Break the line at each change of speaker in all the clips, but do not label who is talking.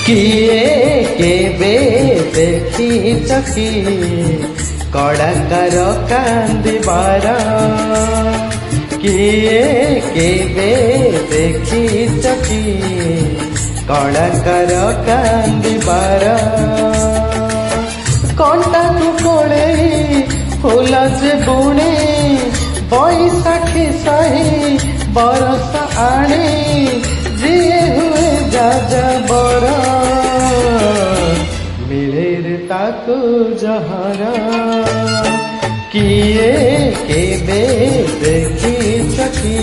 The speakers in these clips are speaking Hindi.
किए केबे देखिछ कि कलाकार कांदिबार किए केबे देखिछ कि कलाकार कांदिबार कंटा को कोड़े फूल जे बुणे बैसाखी सही बरस आणे जिए हुए जाजबर मिले रे ताको जहर किए केबे देखिछ कि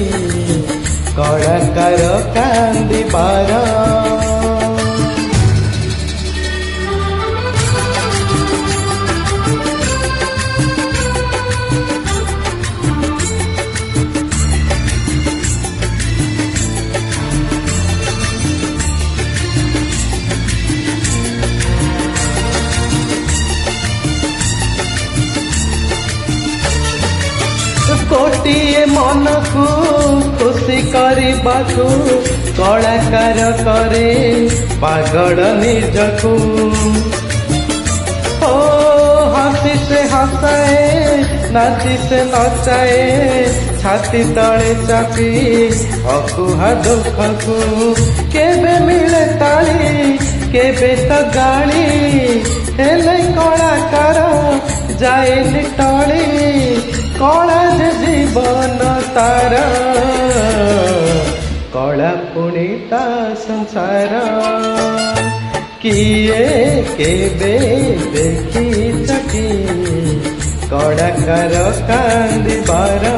कलाकार कांदिबार गोटिए मन को खुशी करबाकू कलाकार करे पागल निजकू ओ हसी से हसाए नाची से नचाए छाती तले चापी अकुहा दुखकू केबे मिले ताली केबे तो गाली हेले कलाकार जाए टली कला जीवन तार कला पुणिता संसार किए केबे देखिछ कि कलाकार कांदिबार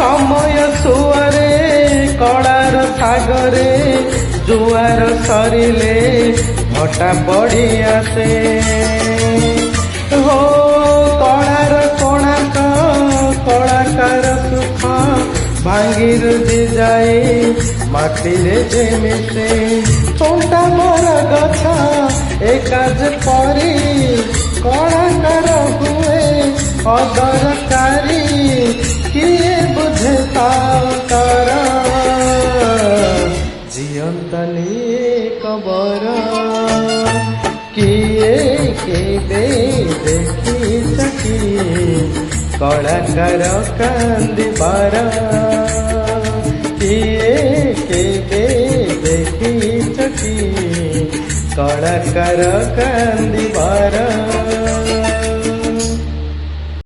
समय सुआरे कलार सागरे जुआर सरिले भटा पड़ी आसे हो कलार कोणाक कलाकार सुख भांगी रुजी जाए माटी जे मिशे छोटा मोर गछ एकाज परी कलाकार हुए अदरकारी किए बुझे तार जियंतनी कबर किए केबे देखिछ कि कलाकार कांदिबार किए केबे देखिछ कि कलाकार कांदिबार।